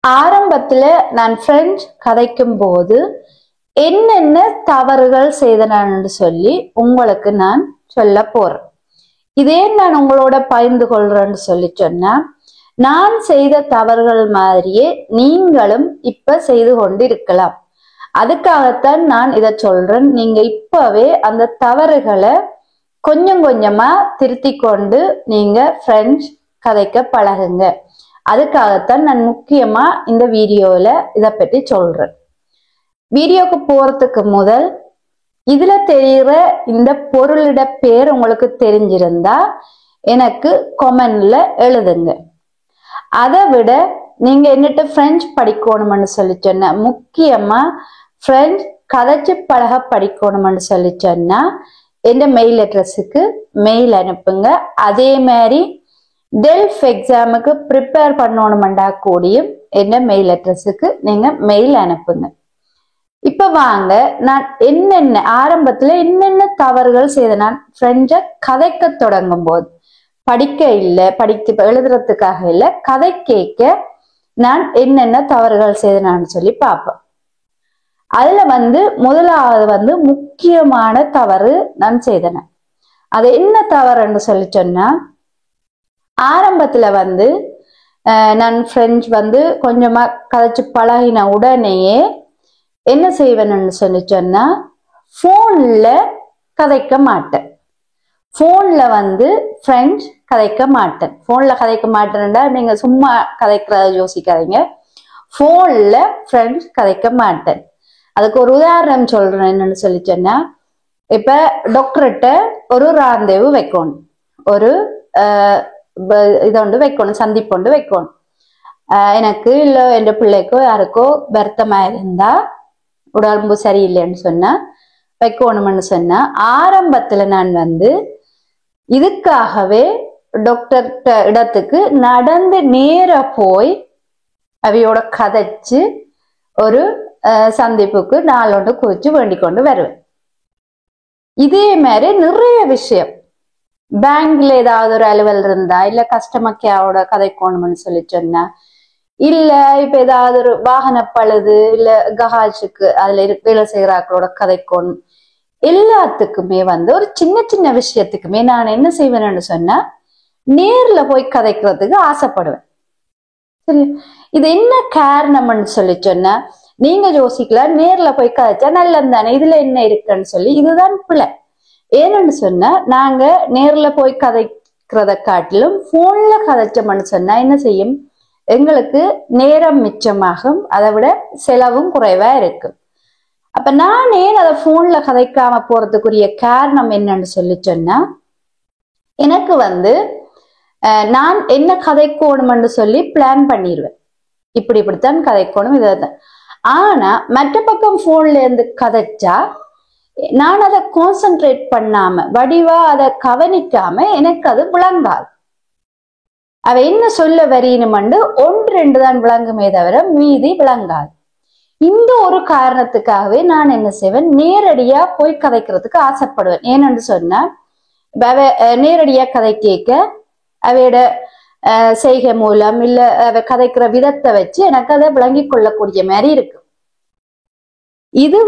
ஆரம்பத்துல நான் பிரெஞ்சு கதைக்கும் போது என்னென்ன தவறுகள் செய்தனான்னு சொல்லி உங்களுக்கு நான் சொல்ல போறேன். இதே நான் உங்களோட பகிர்ந்து கொள்றேன்னு சொல்லி சொன்னா, நான் செய்த தவறுகள் மாதிரியே நீங்களும் இப்ப செய்து கொண்டு இருக்கலாம். அதுக்காகத்தான் நான் இத சொல்றேன். நீங்க இப்பவே அந்த தவறுகளை கொஞ்சம் கொஞ்சமா திருத்தி கொண்டு நீங்க பிரெஞ்சு கதைக்க பழகுங்க. அதுக்காகத்தான் நான் முக்கியமா இந்த வீடியோல இத பற்றி சொல்றேன். வீடியோக்கு போறதுக்கு முதல் இதுல தெரிகிற இந்த பொருளிட பேர் உங்களுக்கு தெரிஞ்சிருந்தா எனக்கு கமெண்ட்ல எழுதுங்க. அதை விட நீங்க என்னட்டு பிரெஞ்சு படிக்கணும்னு சொல்லி சொன்ன, முக்கியமா பிரெஞ்சு கதைச்சு பழக படிக்கணும்னு சொல்லி சொன்னா எந்த மெயில் அட்ரஸுக்கு மெயில் அனுப்புங்க. அதே மாதிரி டெல்ஃப் எக்ஸாமுக்கு ப்ரிப்பேர் பண்ணணும்டா கூடியும் என்ன மெயில் அட்ரஸுக்கு நீங்க மெயில் அனுப்புங்க. இப்ப வாங்க, நான் என்னென்ன ஆரம்பத்துல என்னென்ன தவறுகள் செய்த நான் பிரெஞ்ச கதைக்க தொடங்கும் போது, படிக்க இல்லை, படிக்க எழுதுறதுக்காக இல்லை, கதை கேட்க நான் என்னென்ன தவறுகள் செய்தனான்னு சொல்லி பார்ப்பேன். அதுல முதலாவது முக்கியமான தவறு நான் செய்தேன். அது என்ன தவறுன்னு சொல்லி சொன்னா, ஆரம்பத்துல நான் பிரெஞ்சு கொஞ்சமா கதைச்சு பழகின உடனேயே என்ன செய்வேன்னு சொல்லி சொன்னா, போன்ல கதைக்க மாட்டேன். போன்ல பிரெஞ்சு கதைக்க மாட்டேன். போன்ல கதைக்க மாட்டேன்டா நீங்க சும்மா கதைக்கிறத யோசிக்காதீங்க. போன்ல பிரெஞ்சு கதைக்க மாட்டேன். அதுக்கு ஒரு உதாரணம் சொல்றேன். என்னன்னு சொல்லி சொன்னா, இப்ப டாக்டர்கிட்ட ஒரு ராந்தேவு வைக்கணும், ஒரு இதொண்டு வைக்கணும், சந்திப்பொண்டு வைக்கணும். எனக்கு இல்ல என் பிள்ளைக்கோ யாருக்கோ வருத்தமா இருந்தா, உடம்பு சரியில்லைன்னு சொன்னா வைக்கணும்னு சொன்னா, ஆரம்பத்துல நான் இதுக்காகவே டாக்டர் இடத்துக்கு நடந்து நேர போய் அவையோட கதைச்சு ஒரு சந்திப்புக்கு நாளொன்று குறிச்சு வேண்டிக் கொண்டு வருவேன். இதே மாதிரி நிறைய விஷயம், பேங்க்ல ஏதாவது ஒரு அலுவல் இருந்தா, இல்ல கஸ்டமர் கேரோட கதைக்கணும்னு சொல்லி சொன்னா, இல்ல இப்ப ஏதாவது ஒரு வாகன பழுது, இல்ல கஹாஜுக்கு அதுல வேலை செய்யறாக்களோட கதைக்கணும், எல்லாத்துக்குமே ஒரு சின்ன சின்ன விஷயத்துக்குமே நான் என்ன செய்வேன்னு சொன்னா, நேர்ல போய் கதைக்கிறதுக்கு ஆசைப்படுவேன். சரி, இது என்ன காரணம்னு சொல்லி சொன்னா, நீங்க யோசிக்கலாம், நேர்ல போய் கதைச்சா நல்லது தானே, இதுல என்ன இருக்குன்னு சொல்லி. இதுதான் பிள்ளை. ஏன்னு சொன்னா, நாங்க நேர்ல போய் கதைக்கிறத காட்டிலும் போன்ல கதைச்சோம்னு சொன்னா என்ன செய்யும், எங்களுக்கு நேரம் மிச்சமாகும், அதை விட செலவும் குறைவா இருக்கு. அப்ப நான் ஏன் அதை போன்ல கதைக்காம போறதுக்குரிய காரணம் என்னன்னு சொல்லி சொன்னா, எனக்கு நான் என்ன கதைக்கணும்னு சொல்லி பிளான் பண்ணிடுவேன். இப்படித்தான் கதைக்கணும், இதான். ஆனா மற்ற பக்கம் போன்ல இருந்து கதைச்சா நான் அதை கான்சென்ட்ரேட் பண்ணாம, வடிவா அதை கவனிக்காம எனக்கு அது விளங்காது. அவ என்ன சொல்ல வரீனுமண்டு ஒன்று ரெண்டு தான் விளங்குமே தவிர மீதி விளங்காது. இந்த ஒரு காரணத்துக்காகவே நான் என்ன செய்வேன், நேரடியா போய் கதைக்கிறதுக்கு ஆசைப்படுவேன். ஏன்னு சொன்னா, நேரடியா கதை கேட்க அவையோட செய்கை மூலம் இல்ல அவ கதைக்கிற விதத்தை வச்சு எனக்கு அதை விளங்கி கொள்ளக்கூடிய மாதிரி இருக்கு. இது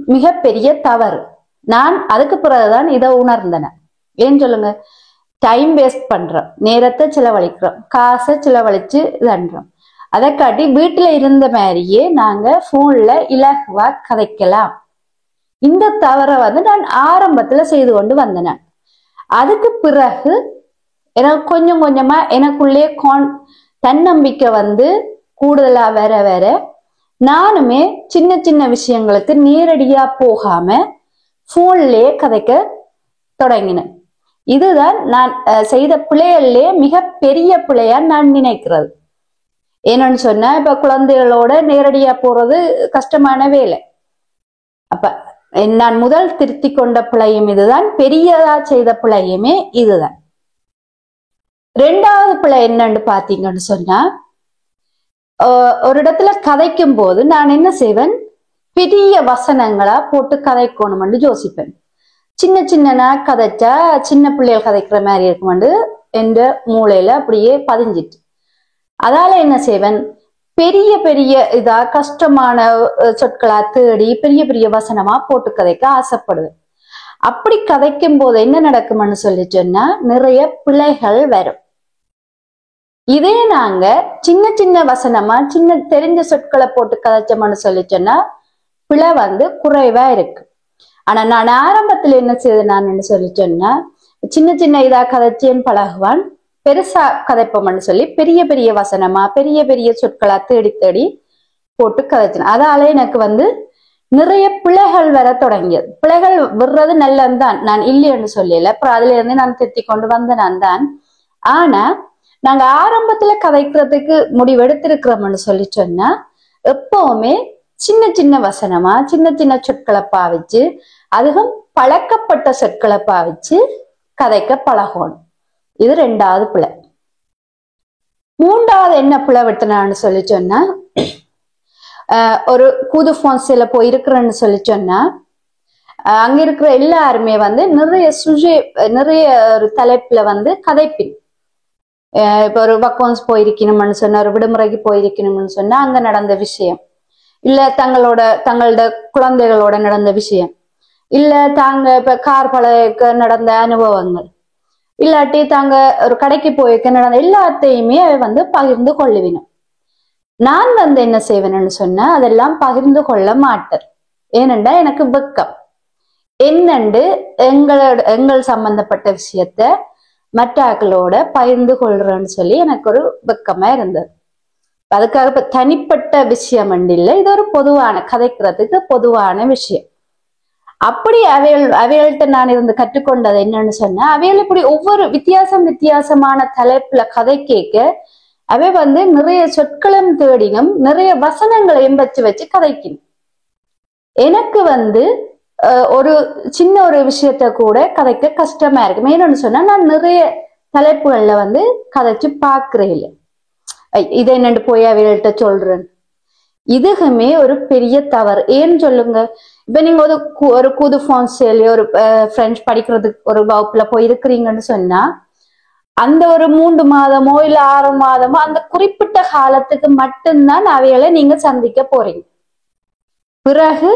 மிகப்பெரிய தவறு. நான் அதுக்கு பிறகுதான் இதை உணர்ந்தேன். ஏன் சொல்லுங்க, டைம் வேஸ்ட் பண்றோம், நேரத்தை செலவழிக்கிறோம், காசை செலவழிச்சு இதன்றோம். அதை காட்டி வீட்டுல இருந்த மாதிரியே நாங்க போன்ல இலகுவா கதைக்கலாம். இந்த தவறை நான் ஆரம்பத்துல செய்து கொண்டு வந்தேன். அதுக்கு பிறகு எனக்கு கொஞ்சம் கொஞ்சமா எனக்குள்ளே தன்னம்பிக்கை கூடுதலா வர வர நானுமே சின்ன சின்ன விஷயங்களுக்கு நேரடியா போகாம போன்லயே கதைக்க தொடங்கினேன். இதுதான் நான் செய்த பிள்ளைகள்லயே மிக பெரிய பிள்ளையா நான் நினைக்கிறது. ஏன்னு சொன்னா, இப்ப குழந்தைகளோட நேரடியா போறது கஷ்டமான வேலை. அப்ப நான் முதல் திருத்தி கொண்ட பிள்ளையும் இதுதான், பெரியதா செய்த பிள்ளையுமே இதுதான். ரெண்டாவது பிள்ளை என்னன்னு பாத்தீங்கன்னு சொன்னா, ஒரு இடத்துல கதைக்கும் போது நான் என்ன செய்வேன், பெரிய வசனங்களா போட்டு கதைக்கணும்னு யோசிப்பேன். சின்ன சின்னனா கதைச்சா சின்ன பிள்ளைகள் கதைக்கிற மாதிரி இருக்குமெண்டு என்ற மூளையில அப்படியே பதிஞ்சிட்டு, அதால என்ன செய்வேன், பெரிய பெரிய இதா கஷ்டமான சொற்களா தேடி பெரிய பெரிய வசனமா போட்டு கதைக்க ஆசைப்படுவேன். அப்படி கதைக்கும் போது என்ன நடக்கும்னு சொல்லி சொன்னா நிறைய பிழைகள் வரும். இதே நாங்க சின்ன சின்ன வசனமா சின்ன தெரிஞ்ச சொற்களை போட்டு கதைச்சோம்னு சொல்லி சொன்னா பிழை குறைவா இருக்கு. ஆனா நான் ஆரம்பத்துல என்ன செய்தேன்னு சொல்லி சொன்னா சின்ன சின்ன இதா கதைச்சேன் பழகுவான், பெருசா கதைப்போம்னு சொல்லி பெரிய பெரிய வசனமா பெரிய பெரிய சொற்களா தேடி தேடி போட்டு கதைச்சேன். அதால எனக்கு நிறைய பிழைகள் வர தொடங்கியது. பிழைகள் விடுறது நல்லதுதான், நான் இல்லைன்னு சொல்லல, அப்புறம் அதுல இருந்து நான் திருத்தி கொண்டு வந்த நான் தான். ஆனா நாங்க ஆரம்பத்துல கதைக்கிறதுக்கு முடிவெடுத்திருக்கிறோம்னு சொல்லி சொன்னா எப்பவுமே சின்ன சின்ன வசனமா சின்ன சின்ன சொற்களை பாவிச்சு அதுவும் பழக்கப்பட்ட சொற்களை பாவிச்சு கதைக்க பழகணும். இது 2வது பிழை. 3வது என்ன பிழை விட்டனான்னு சொல்லி சொன்னா ஒரு புது போன்ஸ்ல போய் இருக்கிறேன்னு சொல்லி சொன்னா அங்க இருக்கிற எல்லாருமே நிறைய ஒரு தலைப்புல கதைப்பின். இப்ப ஒரு வக்கோன்ஸ் போயிருக்கணும்னு சொன்னா ஒரு விடுமுறைக்கு போயிருக்கணும்னு சொன்னா அங்க நடந்த விஷயம், இல்ல தங்களோட குழந்தைகளோட நடந்த விஷயம், இல்ல தாங்க இப்ப கார் பழக நடந்த அனுபவங்கள், இல்லாட்டி தாங்க ஒரு கடைக்கு போயிருக்க நடந்த எல்லாத்தையுமே பகிர்ந்து கொள்ளுவினும். நான் என்ன செய்வேன்னு சொன்னா அதெல்லாம் பகிர்ந்து கொள்ள மாட்டேன். ஏனென்றா எனக்கு வெக்கம். என்னண்டு எங்கள் சம்பந்தப்பட்ட விஷயத்த மற்றாக்களோட பகிர்ந்து கொள்றேன்னு சொல்லி எனக்கு ஒரு வெக்கமா இருந்தது. அதுக்காக இப்ப தனிப்பட்ட விஷயம் இல்லை, இது ஒரு பொதுவான கதைக்கிறதுக்கு பொதுவான விஷயம். அப்படி அவைகள்கிட்ட நான் கற்றுக்கொண்டது என்னன்னு சொன்னா அவைகள் இப்படி ஒவ்வொரு வித்தியாசமான தலைப்புல கதை கேட்க அவை நிறைய சொற்களும் தேடினும் நிறைய வசனங்களையும் வச்சு கதைக்கணும். எனக்கு ஒரு சின்ன ஒரு விஷயத்த கூட கதைக்க கஷ்டமா இருக்கு. ஏன்னு சொன்னா நான் நிறைய தலைப்புகள்ல கதைச்சு பாக்குறேன். இல்லை இதை என்னண்டு போய் அவைகள்கிட்ட சொல்றேன், இதுக்குமே ஒரு பெரிய தவறு. ஏன்னு சொல்லுங்க, இப்ப நீங்க ஒரு புது போன்ஸ்லயோ ஒரு பிரெஞ்சு படிக்கிறதுக்கு ஒரு வகுப்புல போய் இருக்கிறீங்கன்னு சொன்னா அந்த ஒரு 3 மாதமோ இல்ல 6 மாதமோ அந்த குறிப்பிட்ட காலத்துக்கு மட்டும்தான் அவைகளை நீங்க சந்திக்க போறீங்க. பிறகு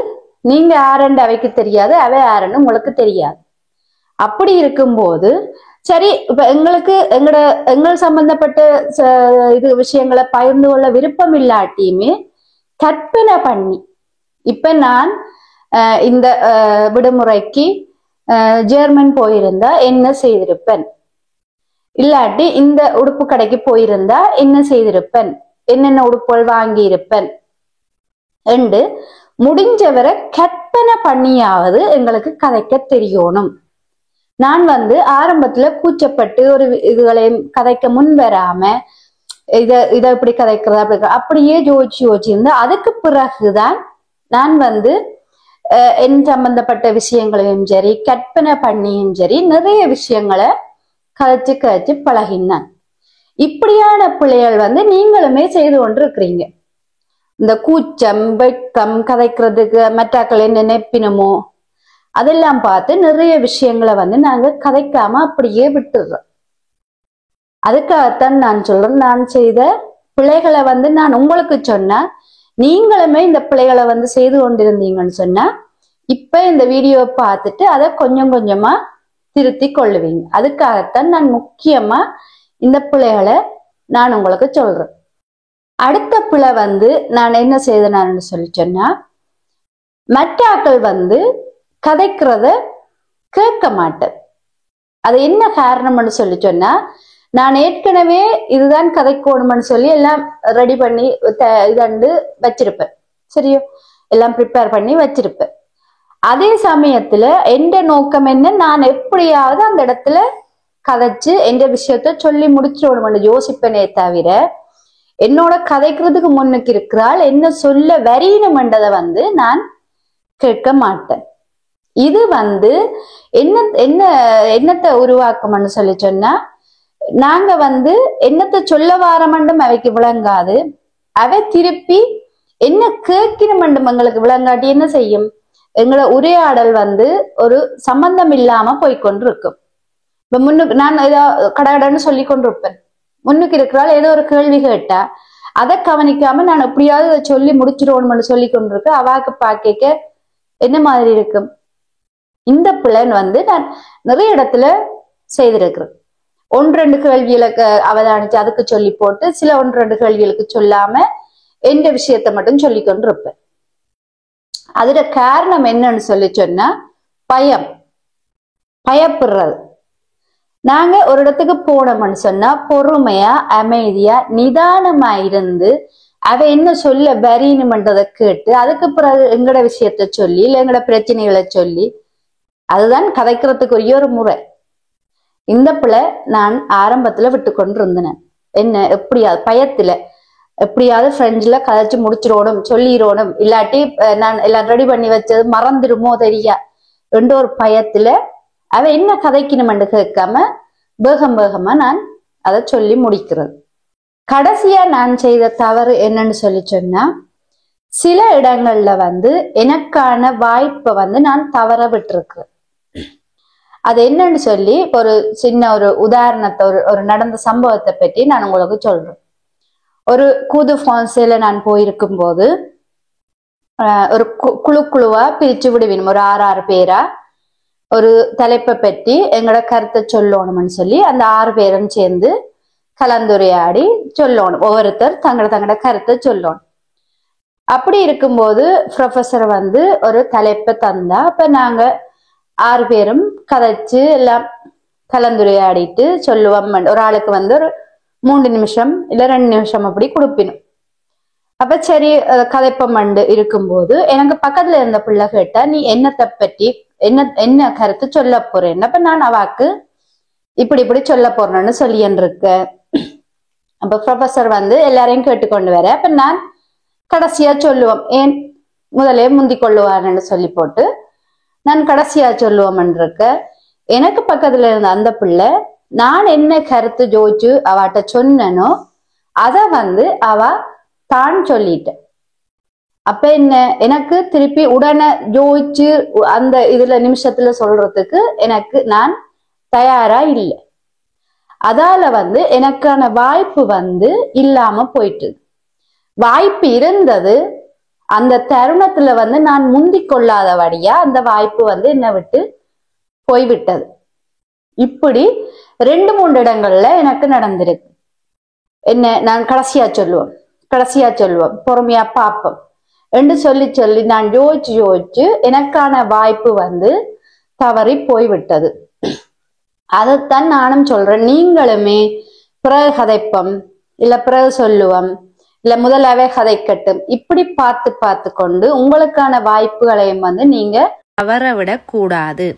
நீங்க யாருன்னு அவைக்கு தெரியாது, அவை யாருன்னு உங்களுக்கு தெரியாது. அப்படி இருக்கும்போது சரி, இப்ப எங்கள் சம்பந்தப்பட்ட விஷயங்களை பகிர்ந்து கொள்ள விருப்பம் இல்லாட்டியுமே கற்பனை பண்ணி இப்ப நான் இந்த விடுமுறைக்கு ஜெர்மன் போயிருந்தா என்ன செய்திருப்பேன், இல்லாட்டி இந்த உடுப்பு கடைக்கு போயிருந்தா என்ன செய்திருப்பேன், என்னென்ன உடுப்புகள் வாங்கி இருப்பேன் என்று முடிஞ்சவரை கற்பனை பண்ணியாவது எங்களுக்கு கதைக்க தெரியணும். நான் ஆரம்பத்துல கூச்சப்பட்டு ஒரு இதுகளையும் கதைக்க முன் வராம இதை இப்படி கதைக்கிறதா அப்படியே யோசிச்சு இருந்தா அதுக்கு பிறகுதான் நான் என் சம்பந்தப்பட்ட விஷயங்களையும் சரி கற்பனை பண்ணியும் சரி நிறைய விஷயங்களை கதைச்சு பழகினான். இப்படியான பிள்ளைகள் நீங்களுமே செய்து கொண்டு இருக்கிறீங்க. இந்த கூச்சம் வெட்கம் கதைக்கிறதுக்கு மற்றாக்கள் என்ன நினைப்பினமோ அதெல்லாம் பார்த்து நிறைய விஷயங்களை நாங்க கதைக்காம அப்படியே விட்டுடுறோம். அதுக்காகத்தான் நான் சொல்றேன், நான் செய்த பிள்ளைகளை நான் உங்களுக்கு சொன்னா நீங்களுமே இந்த பிள்ளைகளை செய்து கொண்டிருந்தீங்கன்னு சொன்னா இப்ப இந்த வீடியோவை பார்த்துட்டு அதை கொஞ்சம் கொஞ்சமா திருத்தி கொள்ளுவீங்க. அதுக்காகத்தான் நான் முக்கியமா இந்த பிள்ளைகளை நான் உங்களுக்கு சொல்றேன். அடுத்த பிள்ளை நான் என்ன செய்தேன்னு சொல்லி சொன்னா மற்றாக்கள் கதைக்கிறத கேட்க மாட்டேன். அது என்ன காரணம்னு சொல்லி சொன்னா நான் ஏற்கனவே இதுதான் கதைக்கணும்னு சொல்லி எல்லாம் ரெடி பண்ணி இதண்டு வச்சிருப்பேன். சரியோ, எல்லாம் ப்ரிப்பேர் பண்ணி வச்சிருப்பேன். அதே சமயத்துல எந்த நோக்கம் என்ன, நான் எப்படியாவது அந்த இடத்துல கதைச்சு எந்த விஷயத்த சொல்லி முடிச்சிடணும்னு யோசிப்பேனே தவிர என்னோட கதைக்கிறதுக்கு முன்னுக்கு இருக்கிறாள் என்ன சொல்ல வரீனும்ன்றதை நான் கேட்க மாட்டேன். இது என்னத்தை உருவாக்கும்னு சொல்லி சொன்னா நாங்க என்னத்தை சொல்ல வாரமண்டும் அவைக்கு விளங்காது, அவை திருப்பி என்ன கேட்கணுமண்டும் எங்களுக்கு விளங்காட்டி என்ன செய்யும், எங்களோட உரையாடல் ஒரு சம்பந்தம் இல்லாம போய்கொண்டு இருக்கும். இப்ப முன்னுக்கு நான் ஏதோ கடகடன்னு சொல்லி கொண்டிருப்பேன், முன்னுக்கு இருக்கிறாள் ஏதோ ஒரு கேள்வி கேட்டா அதை கவனிக்காம நான் எப்படியாவது இதை சொல்லி முடிச்சிடணும்னு சொல்லி கொண்டிருக்க அவாக்கு பாக்க என்ன மாதிரி இருக்கும். இந்த பிளான் நான் நிறைய இடத்துல செய்திருக்கிறேன். 1-2 கேள்விகளுக்கு அவதானிச்சு அதுக்கு சொல்லி போட்டு சில 1-2 கேள்விகளுக்கு சொல்லாம எந்த விஷயத்த மட்டும் சொல்லி கொண்டிருப்பேன். அதுல காரணம் என்னன்னு சொல்லி சொன்னா பயப்படுறது. நாங்க ஒரு இடத்துக்கு போனோம்னு சொன்னா பொறுமையா அமைதியா நிதானமா இருந்து அவ என்ன சொல்ல வரினுமன்றதை கேட்டு அதுக்கு பிறகு எங்கட விஷயத்த சொல்லி இல்ல எங்கட பிரச்சனைகளை சொல்லி அதுதான் கதைக்கிறதுக்குரிய ஒரு முறை. இந்த பிள்ளை நான் ஆரம்பத்துல விட்டு கொண்டு இருந்தேன். என்ன எப்படியாவது பயத்துல எப்படியாவது ஃப்ரெண்ட்ஸ்ல கதைச்சு முடிச்சிடணும் சொல்லிடணும் இல்லாட்டி நான் எல்லாம் ரெடி பண்ணி வச்சது மறந்துடுமோ தெரியா என்ற ஒரு பயத்துல அவ என்ன கதைக்கணும்னு கேட்காம வேகமா நான் அதை சொல்லி முடிக்கிறது. கடைசியா நான் செய்த தவறு என்னன்னு சொல்லி சொன்னா சில இடங்கள்ல எனக்கான வாய்ப்பை நான் தவற விட்டுருக்கிறேன். அது என்னன்னு சொல்லி ஒரு சின்ன ஒரு உதாரணத்தை ஒரு நடந்த சம்பவத்தை பற்றி நான் உங்களுக்கு சொல்றேன். ஒரு கூது ஃபான்ஸில நான் போயிருக்கும் போது ஒரு குழுவா பிரிச்சு விடுவேன். ஒரு 6 பேரா ஒரு தலைப்பை பற்றி எங்களோட கருத்தை சொல்லணும்னு சொல்லி அந்த 6 பேரும் சேர்ந்து கலந்துரையாடி சொல்லணும். ஒவ்வொருத்தர் தங்களோட கருத்தை சொல்லணும். அப்படி இருக்கும்போது ப்ரொஃபஸர் ஒரு தலைப்பை தந்தா அப்ப நாங்க 6 பேரும் கதைச்சு எல்லாம் கலந்துரையாடிட்டு சொல்லுவோம். ஒரு ஆளுக்கு ஒரு 3 நிமிஷம் இல்ல 2 நிமிஷம் அப்படி கொடுப்பினும். அப்ப சரி கதைப்பம் இருக்கும்போது எனக்கு பக்கத்துல இருந்த பிள்ளை கேட்டா நீ என்னத்தை பற்றி என்ன கருத்து சொல்ல போறேன். அப்ப நான் அவாக்கு இப்படி சொல்ல போறேன்னு சொல்லின்னு இருக்க. அப்ப ப்ரொஃபஸர் எல்லாரையும் கேட்டுக்கொண்டு வர. அப்ப நான் கடைசியா சொல்லுவோம். ஏன் முதலே முந்தி கொள்ளுவாருன்னு சொல்லி போட்டு நான் கடைசியா சொல்லுவோம் இருக்க. எனக்கு பக்கத்துல இருந்த அந்த பிள்ளை நான் என்ன கருத்து ஜோதிச்சு அவாட்ட சொன்னனோ அத அவ தான் சொல்லிட்ட. அப்ப என்ன எனக்கு திருப்பி உடனே ஜோதிச்சு அந்த இதுல நிமிஷத்துல சொல்றதுக்கு நான் தயாரா இல்லை. அதால எனக்கான வாய்ப்பு இல்லாம போயிட்டு. வாய்ப்பு இருந்தது, அந்த தருணத்துல நான் முந்தி கொள்ளாதபடியா அந்த வாய்ப்பு என்னை விட்டு போய்விட்டது. இப்படி 2-3 இடங்கள்ல எனக்கு நடந்திருக்கு. என்ன நான் கடைசியா சொல்லுவோம் பொறுமையா பாப்போம் என்று சொல்லி நான் யோசிச்சு எனக்கான வாய்ப்பு தவறி போய்விட்டது. அதைத்தான் நானும் சொல்றேன். நீங்களுமே பிறகு கதைப்பம் இல்ல பிறகு சொல்லுவோம் இல்ல முதலாவே கதைக்கட்டும் இப்படி பார்த்து கொண்டு உங்களுக்கான வாய்ப்புகளையும் நீங்க தவற விடக்கூடாது.